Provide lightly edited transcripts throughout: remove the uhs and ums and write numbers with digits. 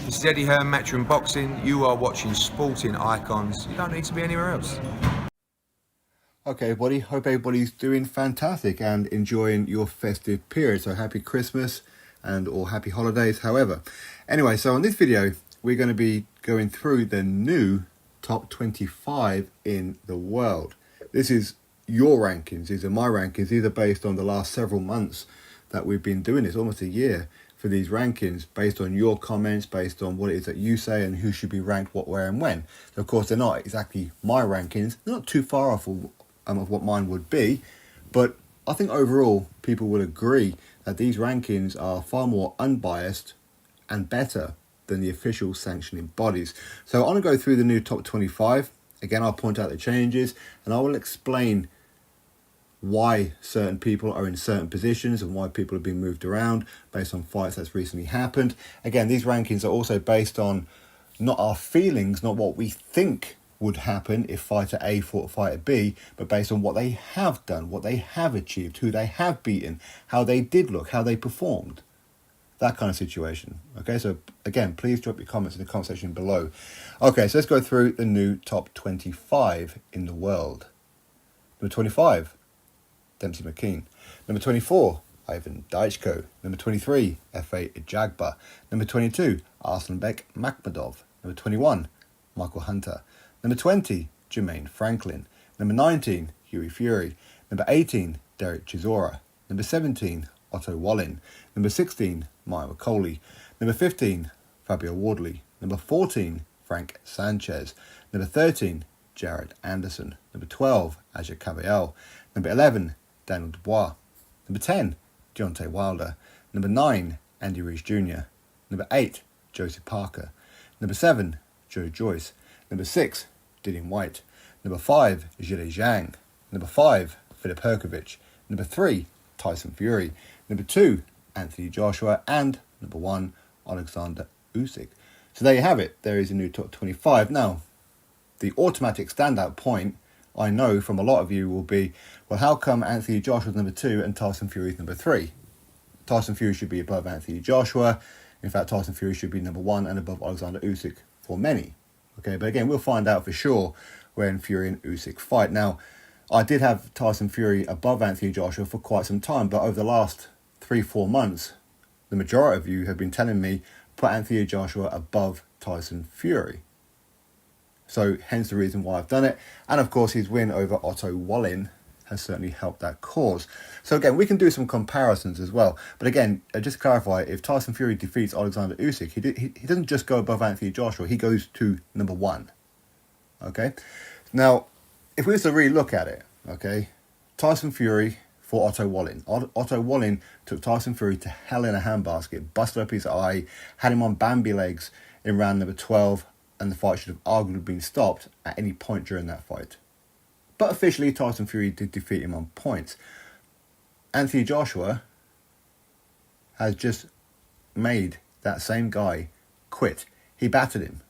This is Eddie Hearn, Matchroom Boxing. You are watching Sporting Icons. You don't need to be anywhere else. Okay, everybody. Hope everybody's doing fantastic and enjoying your festive period. So happy Christmas and or happy holidays, however. Anyway, so on this video, we're going to be going through the new top 25 in the world. This is your rankings. These are my rankings. These are based on the last several months that we've been doing this, almost a year, for these rankings, based on your comments, based on what it is that you say and who should be ranked what, where and when. So of course, they're not exactly my rankings. They're not too far off of what mine would be, but I think overall people will agree that these rankings are far more unbiased and better than the official sanctioning bodies. So I'm going to go through the new top 25. Again, I'll point out the changes and I will explain why certain people are in certain positions and why people have been moved around based on fights that's recently happened. Again, these rankings are also based on not our feelings, not what we think would happen if fighter A fought fighter B, but based on what they have done, what they have achieved, who they have beaten, how they did look, how they performed. That kind of situation. Okay, so again, please drop your comments in the comment section below. Okay, so let's go through the new top 25 in the world. Number 25, Dempsey McKean. Number 24, Ivan Daichko. Number 23, F.A. Jagba. Number 22, Arslanbek Makhmudov. Number 21, Michael Hunter. Number 20, Jermaine Franklin. Number 19, Hughie Fury. Number 18, Derek Chisora. Number 17, Otto Wallin. Number 16, Maya McCauley. Number 15, Fabio Wardley. Number 14, Frank Sanchez. Number 13, Jared Anderson. Number 12, Aja Kabayel. Number 11, Daniel Dubois. Number 10, Deontay Wilder. Number 9, Andy Ruiz Jr. Number 8, Joseph Parker. Number 7, Joe Joyce. Number 6, Dillian White. Number 5, Zhilei Zhang. Number 5, Filip Hrgovic. Number 3, Tyson Fury. Number 2, Anthony Joshua. And number 1, Oleksandr Usyk. So there you have it. There is a new top 25. Now, the automatic standout point I know from a lot of you will be, well, how come Anthony Joshua's number 2 and Tyson Fury's number 3? Tyson Fury should be above Anthony Joshua. In fact, Tyson Fury should be number 1 and above Oleksandr Usyk for many. Okay, but again, we'll find out for sure when Fury and Usyk fight. Now, I did have Tyson Fury above Anthony Joshua for quite some time, but over the last 3-4 months, the majority of you have been telling me put Anthony Joshua above Tyson Fury. So hence the reason why I've done it. And of course, his win over Otto Wallin has certainly helped that cause. So again, we can do some comparisons as well. But again, just to clarify, if Tyson Fury defeats Oleksandr Usyk, he doesn't just go above Anthony Joshua, he goes to number 1. Okay? Now, if we were to really look at it, okay, Tyson Fury for Otto Wallin. Otto Wallin took Tyson Fury to hell in a handbasket, busted up his eye, had him on Bambi legs in round number 12, and the fight should have arguably been stopped at any point during that fight. But officially, Tyson Fury did defeat him on points. Anthony Joshua has just made that same guy quit. He battered him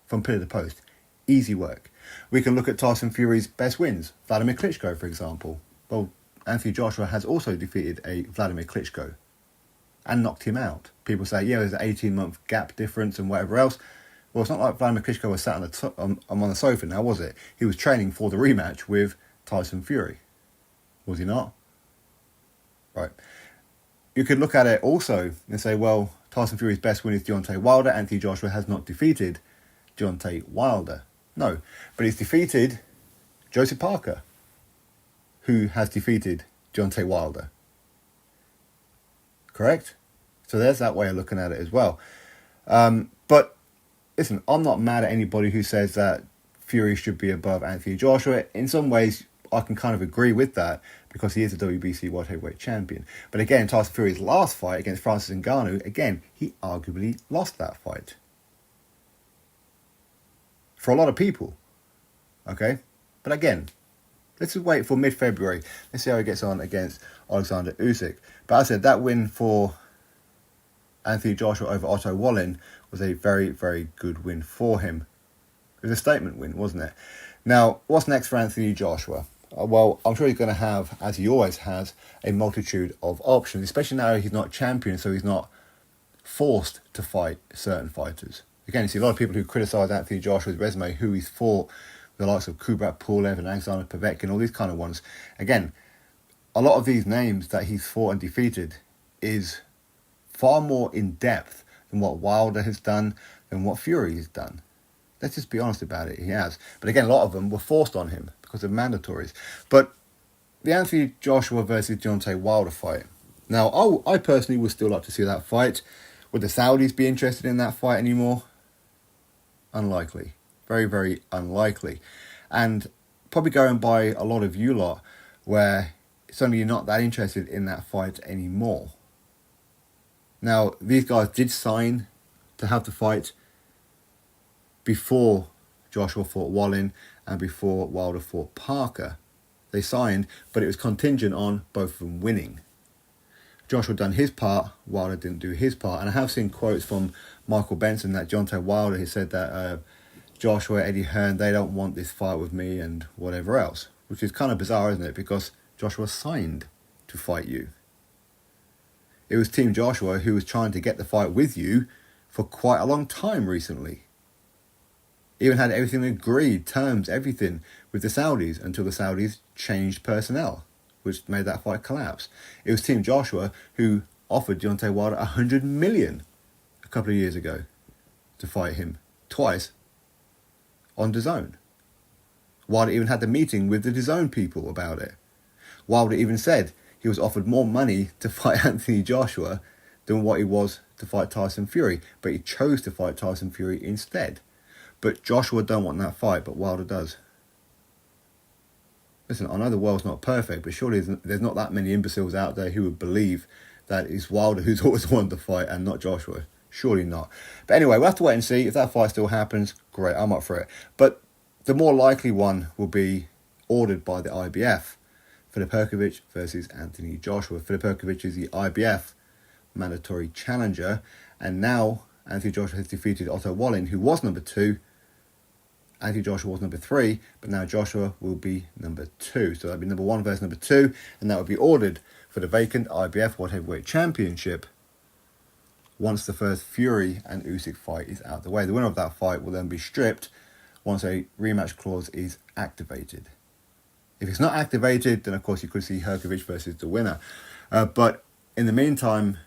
from pillar to post. Easy work. We can look at Tyson Fury's best wins. Vladimir Klitschko, for example. Well, Anthony Joshua has also defeated a Vladimir Klitschko and knocked him out. People say, yeah, there's an 18-month gap difference and whatever else. Well, it's not like Vladimir Klitschko was sat on the sofa now, was it? He was training for the rematch with Tyson Fury. Was he not? Right. You could look at it also and say, well, Tyson Fury's best win is Deontay Wilder. Anthony Joshua has not defeated Deontay Wilder. No, but he's defeated Joseph Parker, who has defeated Deontay Wilder. Correct? So there's that way of looking at it as well. But listen, I'm not mad at anybody who says that Fury should be above Anthony Joshua. In some ways, I can kind of agree with that because he is a WBC World Heavyweight Champion. But again, Tyson Fury's last fight against Francis Ngannou, again, he arguably lost that fight. For a lot of people. Okay? But again, let's just wait for mid-February. Let's see how he gets on against Oleksandr Usyk. But as I said, that win for Anthony Joshua over Otto Wallin was a very, very good win for him. It was a statement win, wasn't it? Now, what's next for Anthony Joshua? Well, I'm sure he's going to have, as he always has, a multitude of options, especially now he's not champion, so he's not forced to fight certain fighters. Again, you see a lot of people who criticise Anthony Joshua's resume, who he's fought, the likes of Kubrat Pulev and Alexander Povetkin, all these kind of ones. Again, a lot of these names that he's fought and defeated is far more in depth than what Wilder has done, than what Fury has done. Let's just be honest about it, he has. But again, a lot of them were forced on him because of mandatories. But the Anthony Joshua versus Deontay Wilder fight. Now, I personally would still like to see that fight. Would the Saudis be interested in that fight anymore? Unlikely. Very, very unlikely. And probably going by a lot of you lot, where suddenly you're not that interested in that fight anymore. Now, these guys did sign to have the fight before Joshua fought Wallin and before Wilder fought Parker. They signed, but it was contingent on both of them winning. Joshua done his part, Wilder didn't do his part. And I have seen quotes from Michael Benson that Deontay Wilder, he said that Joshua, Eddie Hearn, they don't want this fight with me and whatever else. Which is kind of bizarre, isn't it? Because Joshua signed to fight you. It was Team Joshua who was trying to get the fight with you for quite a long time recently. Even had everything agreed, terms, everything with the Saudis until the Saudis changed personnel, which made that fight collapse. It was Team Joshua who offered Deontay Wilder $100 million a couple of years ago to fight him twice on DAZN. Wilder even had the meeting with the DAZN people about it. Wilder even said he was offered more money to fight Anthony Joshua than what he was to fight Tyson Fury, but he chose to fight Tyson Fury instead. But Joshua don't want that fight, but Wilder does. Listen, I know the world's not perfect, but surely there's not that many imbeciles out there who would believe that it's Wilder who's always wanted to fight and not Joshua. Surely not. But anyway, we'll have to wait and see. If that fight still happens, great, I'm up for it. But the more likely one will be ordered by the IBF. Filip Hrgovic versus Anthony Joshua. Filip Hrgovic is the IBF mandatory challenger. And now Anthony Joshua has defeated Otto Wallin, who was number 2. Anthony Joshua was number 3, but now Joshua will be number 2. So that'll be number 1 versus number 2, and that will be ordered for the vacant IBF World Heavyweight Championship once the first Fury and Usyk fight is out of the way. The winner of that fight will then be stripped once a rematch clause is activated. If it's not activated, then of course you could see Hrgovic versus the winner. But in the meantime,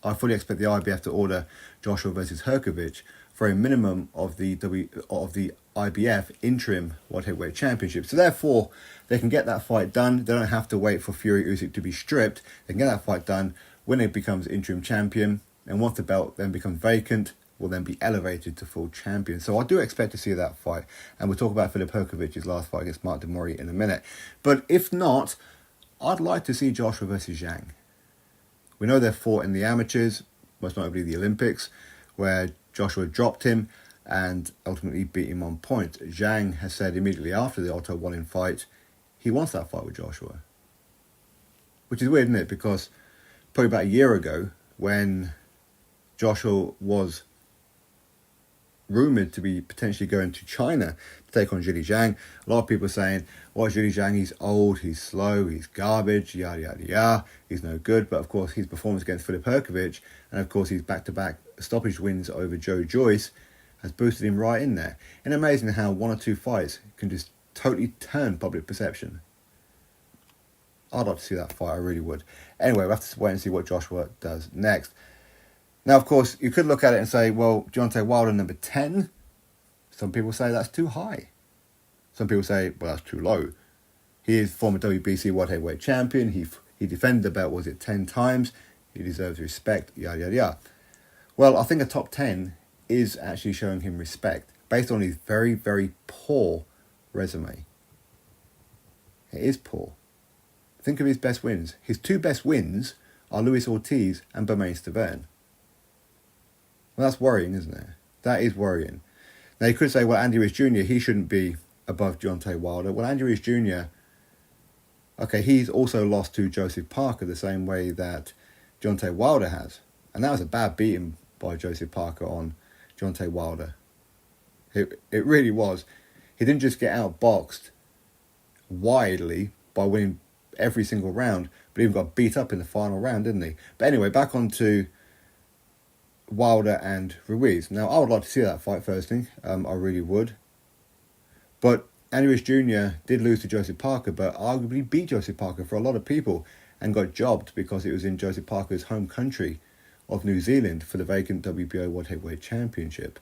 I fully expect the IBF to order Joshua versus Hrgovic for a minimum of the IBF interim World Heavyweight Championship. So therefore, they can get that fight done. They don't have to wait for Fury Usyk to be stripped. They can get that fight done when it becomes interim champion. And once the belt then becomes vacant, will then be elevated to full champion. So I do expect to see that fight. And we'll talk about Filip Hrgovic's last fight against Mark Demori in a minute. But if not, I'd like to see Joshua versus Zhang. We know they've fought in the amateurs, most notably the Olympics, where Joshua dropped him and ultimately beat him on points. Zhang has said immediately after the Otto Wallin fight, he wants that fight with Joshua. Which is weird, isn't it? Because probably about a year ago, when Joshua was rumoured to be potentially going to China to take on Zhilei Zhang, a lot of people are saying, well, Zhilei Zhang, he's old, he's slow, he's garbage, yada, yada, yada, he's no good. But of course, his performance against Filip Hrgovic, and of course his back-to-back stoppage wins over Joe Joyce, has boosted him right in there. And amazing how 1 or 2 fights can just totally turn public perception. I'd like to see that fight, I really would. Anyway, we'll have to wait and see what Joshua does next. Now, of course, you could look at it and say, well, Deontay Wilder number 10. Some people say that's too high. Some people say, well, that's too low. He is former WBC World Heavyweight Champion. He defended the belt, 10 times. He deserves respect, yada, yada, yada. Well, I think a top 10 is actually showing him respect based on his very, very poor resume. It is poor. Think of his best wins. His 2 best wins are Luis Ortiz and Bermane Stiverne. Well, that's worrying, isn't it? That is worrying. Now, you could say, well, Andy Ruiz Jr., he shouldn't be above Deontay Wilder. Well, Andy Ruiz Jr., okay, he's also lost to Joseph Parker the same way that Deontay Wilder has. And that was a bad beating by Joseph Parker on Deontay Wilder. It really was. He didn't just get outboxed widely by winning every single round, but even got beat up in the final round, didn't he? But anyway, back on to Wilder and Ruiz. Now, I would like to see that fight first thing. I really would. But Andy Ruiz Jr. did lose to Joseph Parker, but arguably beat Joseph Parker for a lot of people and got jobbed because it was in Joseph Parker's home country of New Zealand for the vacant WBO World Heavyweight Championship.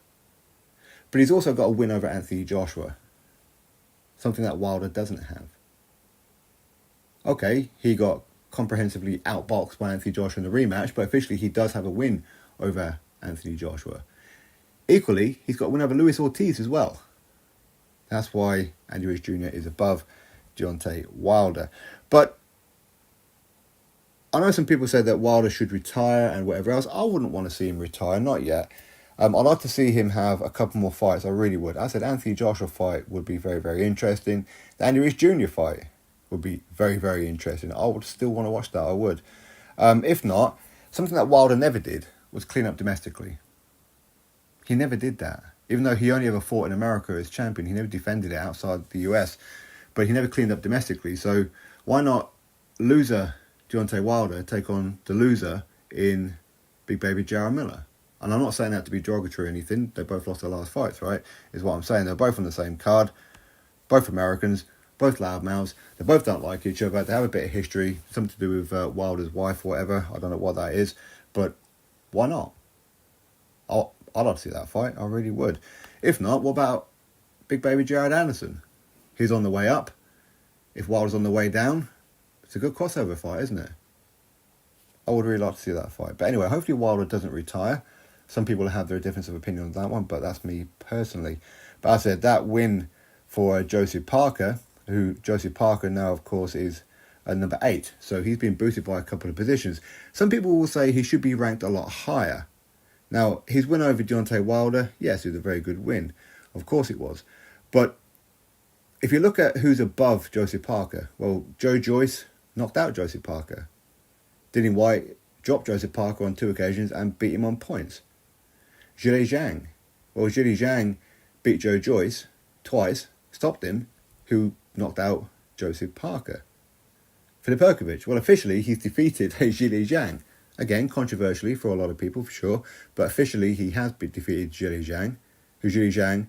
But he's also got a win over Anthony Joshua, something that Wilder doesn't have. Okay, he got comprehensively outboxed by Anthony Joshua in the rematch, but officially he does have a win over Anthony Joshua. Equally, he's got a win over Luis Ortiz as well. That's why Andy Ruiz Jr. is above Deontay Wilder. But I know some people said that Wilder should retire and whatever else. I wouldn't want to see him retire, not yet. I'd like to see him have a couple more fights, I really would. I said Anthony Joshua fight would be very, very interesting. The Andy Ruiz Jr. fight would be very, very interesting. I would still want to watch that, I would. If not, something that Wilder never did was clean up domestically. He never did that. Even though he only ever fought in America as champion, he never defended it outside the US. But he never cleaned up domestically. So why not loser Deontay Wilder take on the loser in Big Baby Jarrell Miller? And I'm not saying that to be derogatory or anything. They both lost their last fights, right? Is what I'm saying. They're both on the same card. Both Americans. Both loudmouths. They both don't like each other. They have a bit of history. Something to do with Wilder's wife or whatever. I don't know what that is. But why not? I'd like to see that fight. I really would. If not, what about Big Baby Jared Anderson? He's on the way up. If Wilder's on the way down, it's a good crossover fight, isn't it? I would really like to see that fight. But anyway, hopefully Wilder doesn't retire. Some people have their difference of opinion on that one, but that's me personally. But I said that win for Joseph Parker, who Joseph Parker now, of course, is number 8. So he's been boosted by a couple of positions. Some people will say he should be ranked a lot higher. Now, his win over Deontay Wilder, yes, it was a very good win. Of course it was. But if you look at who's above Joseph Parker, well, Joe Joyce knocked out Joseph Parker. Dillian Whyte dropped Joseph Parker on 2 occasions and beat him on points. Zhilei Zhang. Well, Zhilei Zhang beat Joe Joyce twice, stopped him, who knocked out Joseph Parker. Philip Hrgovic. Well, officially, he's defeated Zhilei Zhang. Again, controversially for a lot of people, for sure. But officially, he has defeated Zhilei Zhang, who Zhilei Zhang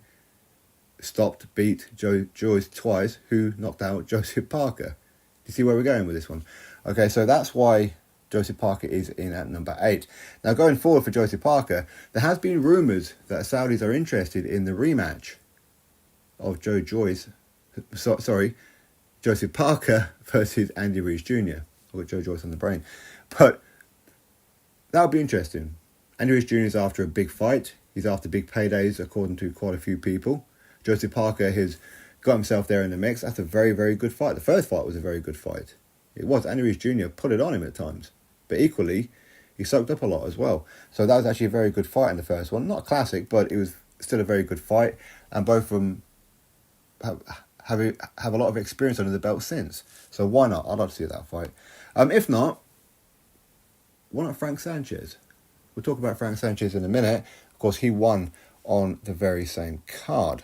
stopped, beat Joe Joyce twice, who knocked out Joseph Parker. Do you see where we're going with this one? Okay, so that's why Joseph Parker is in at number 8. Now, going forward for Joseph Parker, there has been rumours that Saudis are interested in the rematch of Joseph Parker versus Andy Ruiz Jr. I've got Joe Joyce on the brain. But that would be interesting. Andy Ruiz Jr. is after a big fight. He's after big paydays, according to quite a few people. Joseph Parker has got himself there in the mix. That's a very, very good fight. The first fight was a very good fight. It was. Andy Ruiz Jr. put it on him at times. But equally, he soaked up a lot as well. So that was actually a very good fight in the first one. Not a classic, but it was still a very good fight. And both of them have a lot of experience under the belt since. So why not? I'd like to see that fight. If not, why not Frank Sanchez? We'll talk about Frank Sanchez in a minute. Of course, he won on the very same card.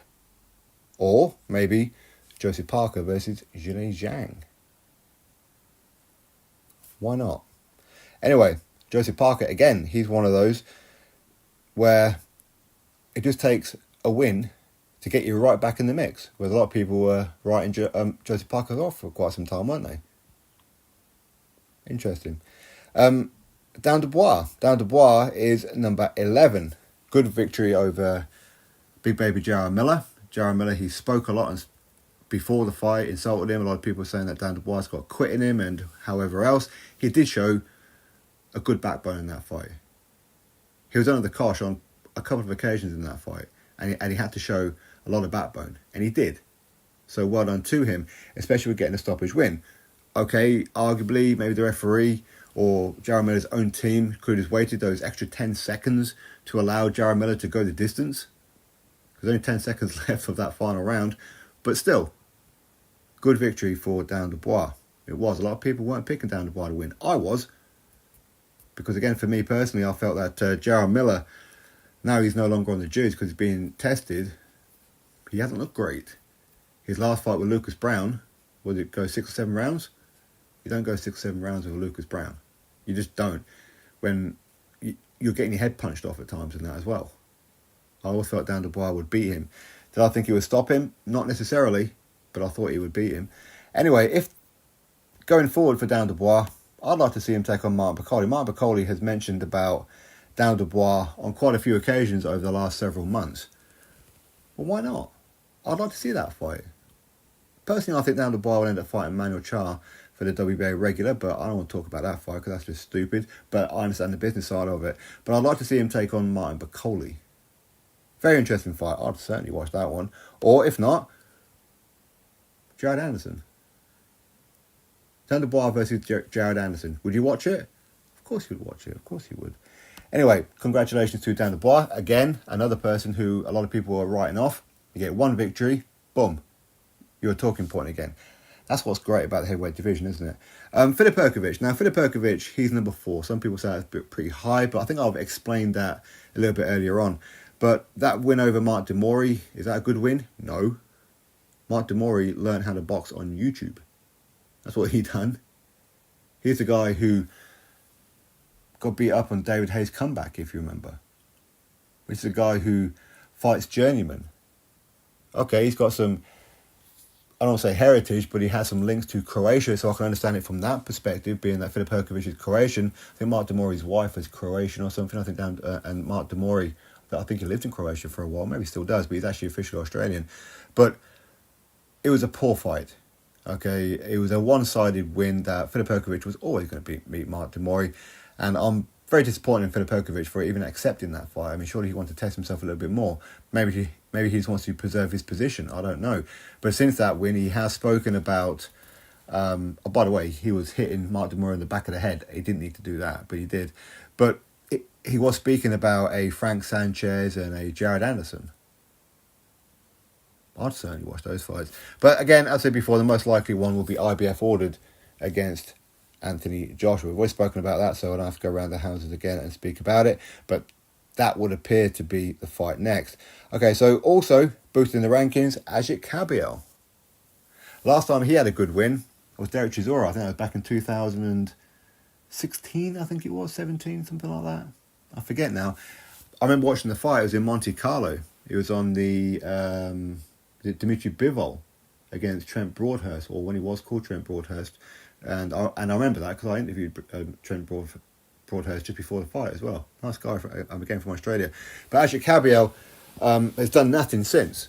Or maybe Joseph Parker versus Zhilei Zhang. Why not? Anyway, Joseph Parker, again, he's one of those where it just takes a win to get you right back in the mix. Where a lot of people were writing Joseph Parker off for quite some time, weren't they? Interesting. Dubois. Dubois is number 11. Good victory over Big Baby Jarrell Miller. Jarrell Miller, he spoke a lot before the fight, insulted him. A lot of people were saying that Dubois got quit in him and however else. He did show a good backbone in that fight. He was under the cosh on a couple of occasions in that fight. And he had to show a lot of backbone. And he did. So well done to him, especially with getting a stoppage win. Okay, arguably, maybe the referee or Jarrell Miller's own team could have waited those extra 10 seconds to allow Jarrell Miller to go the distance. There's only 10 seconds left of that final round. But still, good victory for Dubois. It was. A lot of people weren't picking Dubois to win. I was. Because again, for me personally, I felt that Jarrell Miller, now he's no longer on the juice because he's being tested. He hasn't looked great. His last fight with Lucas Brown, would it go 6 or 7 rounds? You don't go 6 or 7 rounds with Lucas Brown. You just don't. When you're getting your head punched off at times in that as well. I always felt Dubois would beat him. Did I think he would stop him? Not necessarily, but I thought he would beat him. Anyway, if going forward for Dubois, I'd like to see him take on Martin Bakole. Martin Bakole has mentioned about Dubois on quite a few occasions over the last several months. Well, why not? I'd like to see that fight. Personally, I think Dubois will end up fighting Manuel Charr for the WBA regular, but I don't want to talk about that fight because that's just stupid. But I understand the business side of it. But I'd like to see him take on Martin Bakole. Very interesting fight. I'd certainly watch that one. Or if not, Jared Anderson. Dubois versus Jared Anderson. Would you watch it? Of course you would watch it. Of course you would. Anyway, congratulations to Dubois. Again, another person who a lot of people are writing off. You get one victory, boom, you're a talking point again. That's what's great about the heavyweight division, isn't it? Filip Hrgovic. Now, Filip Hrgovic, he's number 4. Some people say that's pretty high, but I think I've explained that a little bit earlier on. But that win over Mark Demori, is that a good win? No. Mark Demori learned how to box on YouTube. That's what he done. He's the guy who got beat up on David Hayes' comeback, if you remember. Which is a guy who fights journeyman. Okay, he's got some, I don't want to say heritage, but he has some links to Croatia, so I can understand it from that perspective, being that Filip Hrgovic is Croatian. I think Mark Demori's wife is Croatian or something. I think and Mark Demori, I think he lived in Croatia for a while, maybe still does, but he's actually officially Australian. But it was a poor fight. Okay, it was a one-sided win that Filip Hrgovic was always going to beat Mark Demori, and I'm very disappointed in Filip Hrgovic for even accepting that fight. I mean, surely he wanted to test himself a little bit more. Maybe he just wants to preserve his position. I don't know. But since that win, he has spoken about. Oh, by the way, he was hitting Mark Demori in the back of the head. He didn't need to do that, but he did. But he was speaking about a Frank Sanchez and a Jared Anderson. I'd certainly watch those fights. But again, as I said before, the most likely one will be IBF ordered against Anthony Joshua. We've always spoken about that, so I don't have to go around the houses again and speak about it. But that would appear to be the fight next. Okay, so also boosting the rankings, Usyk Kabayel. Last time he had a good win was Derek Chisora. I think that was back in 2016, I think it was, 17, something like that. I forget now. I remember watching the fight. It was in Monte Carlo. It was on the Dimitri Bivol against Trent Broadhurst, or when he was called Trent Broadhurst. And I remember that because I interviewed Trent Broadhurst just before the fight as well. Nice guy, again from Australia. But Usyk Kabayel has done nothing since.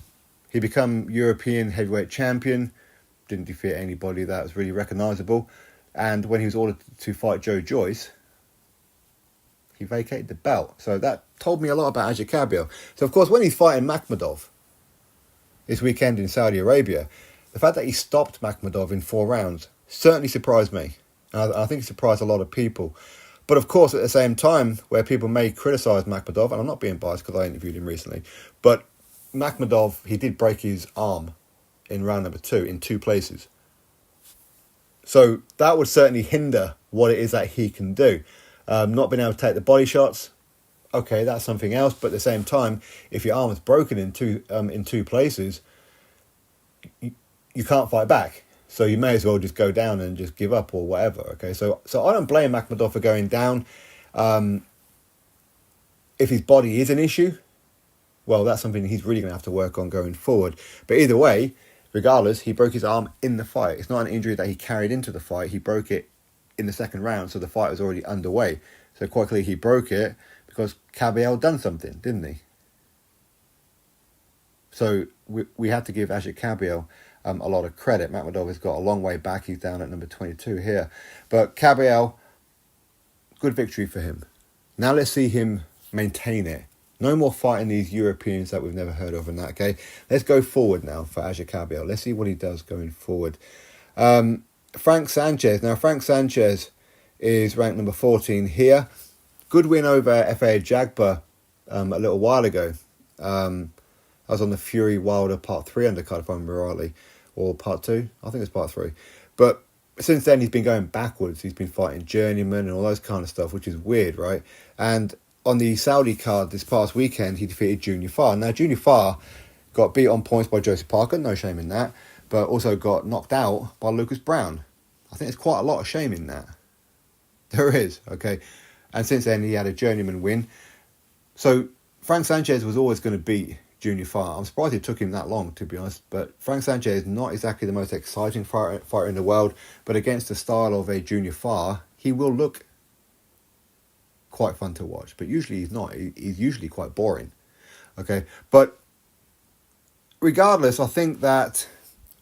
He became European heavyweight champion, didn't defeat anybody that was really recognisable. And when he was ordered to fight Joe Joyce, he vacated the belt. So that told me a lot about Usyk Kabayel. So of course, when he's fighting Makhmudov this weekend in Saudi Arabia, the fact that he stopped Makhmudov in 4 rounds certainly surprised me. And I think it surprised a lot of people. But of course, at the same time, where people may criticise Makhmudov, and I'm not being biased because I interviewed him recently, but Makhmudov, he did break his arm in round number 2 in 2 places. So that would certainly hinder what it is that he can do. Not being able to take the body shots, okay, that's something else. But at the same time, if your arm is broken in two places, you can't fight back. So you may as well just go down and just give up or whatever. Okay, so I don't blame Makhmudov for going down. If his body is an issue, well, that's something he's really going to have to work on going forward. But either way, regardless, he broke his arm in the fight. It's not an injury that he carried into the fight. He broke it in the second round, so the fight was already underway. So quite clearly he broke it because Kabayel done something, didn't he? So we had to give Usyk Kabayel a lot of credit. Makhmudov has got a long way back. He's down at number 22 here. But Kabayel, good victory for him. Now let's see him maintain it. No more fighting these Europeans that we've never heard of and that, okay? Let's go forward now for Usyk Kabayel. Let's see what he does going forward. Frank Sanchez. Now, Frank Sanchez is ranked number 14 here. Good win over F.A. Jagba a little while ago. I was on the Fury Wilder Part 3 undercard, if I remember rightly. Or Part 2. I think it's Part 3. But since then, he's been going backwards. He's been fighting journeyman and all those kind of stuff, which is weird, right? And on the Saudi card this past weekend, he defeated Junior Farr. Now, Junior Farr got beat on points by Joseph Parker. No shame in that. But also got knocked out by Lucas Brown. I think there's quite a lot of shame in that. There is, okay. And since then, he had a journeyman win. So Frank Sanchez was always going to beat Junior Fa. I'm surprised it took him that long, to be honest. But Frank Sanchez is not exactly the most exciting fighter in the world. But against the style of a Junior Fa, he will look quite fun to watch. But usually he's not. He's usually quite boring. Okay, but regardless, I think that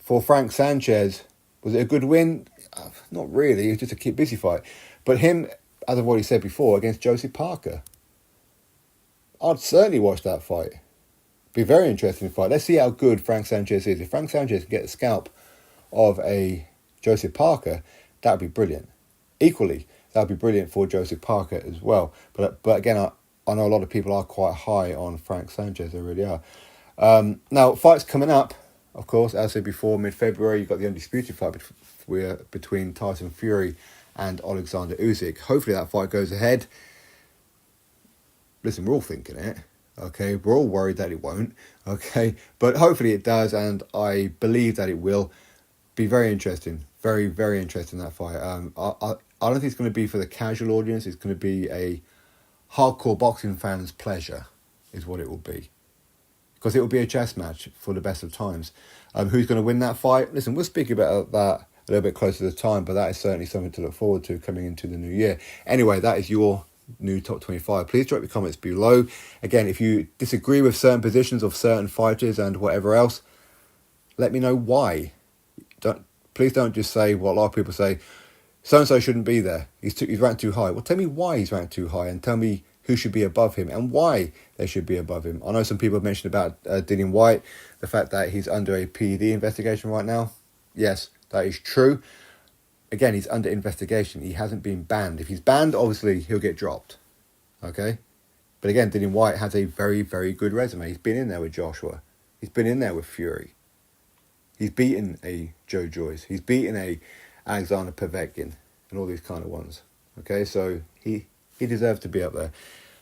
for Frank Sanchez, was it a good win? Not really. It was just a keep busy fight. But him, as I've already said before, against Joseph Parker, I'd certainly watch that fight. Be a very interesting fight. Let's see how good Frank Sanchez is. If Frank Sanchez can get the scalp of a Joseph Parker, that would be brilliant. Equally, that would be brilliant for Joseph Parker as well. But again, I know a lot of people are quite high on Frank Sanchez. They really are. Now, fights coming up, of course, as I said before, mid-February, you've got the undisputed fight between Tyson Fury and Oleksandr Usyk. Hopefully that fight goes ahead. Listen, we're all thinking it. Okay, we're all worried that it won't. Okay, but hopefully it does, and I believe that it will be very interesting. Very, very interesting, that fight. I don't think it's going to be for the casual audience. It's going to be a hardcore boxing fan's pleasure, is what it will be. Because it will be a chess match for the best of times. Who's going to win that fight? Listen, we'll speak about that a little bit closer to the time, but that is certainly something to look forward to coming into the new year. Anyway, that is your new top 25. Please drop your comments below. Again, if you disagree with certain positions of certain fighters and whatever else, let me know why. Please don't just say what a lot of people say, so-and-so shouldn't be there. He's ranked too high. Well, tell me why he's ranked too high, and tell me who should be above him and why they should be above him. I know some people have mentioned about Dillian Whyte, the fact that he's under a PED investigation right now. Yes, that is true. Again, he's under investigation. He hasn't been banned. If he's banned, obviously, he'll get dropped. Okay? But again, Dillian Whyte has a very, very good resume. He's been in there with Joshua. He's been in there with Fury. He's beaten a Joe Joyce. He's beaten a Alexander Povetkin and all these kind of ones. Okay? So he deserves to be up there.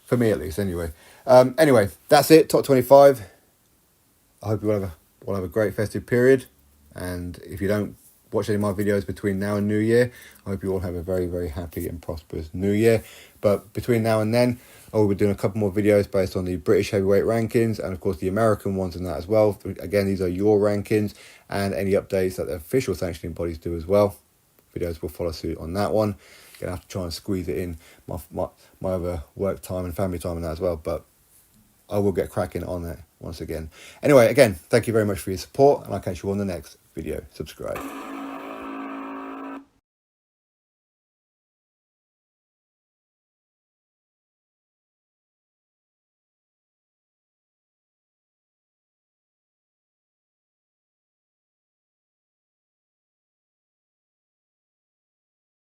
For me, at least, anyway. Anyway, that's it. Top 25. I hope you will have a great festive period. And if you don't watch any of my videos between now and New Year, I hope you all have a very, very happy and prosperous New Year. But between now and then, I will be doing a couple more videos based on the British heavyweight rankings and, of course, the American ones and that as well. Again, these are your rankings and any updates that the official sanctioning bodies do as well. Videos will follow suit on that one. Gonna have to try and squeeze it in my other work time and family time and that as well. But I will get cracking on that once again. Anyway, again, thank you very much for your support, and I'll catch you on the next video. Subscribe.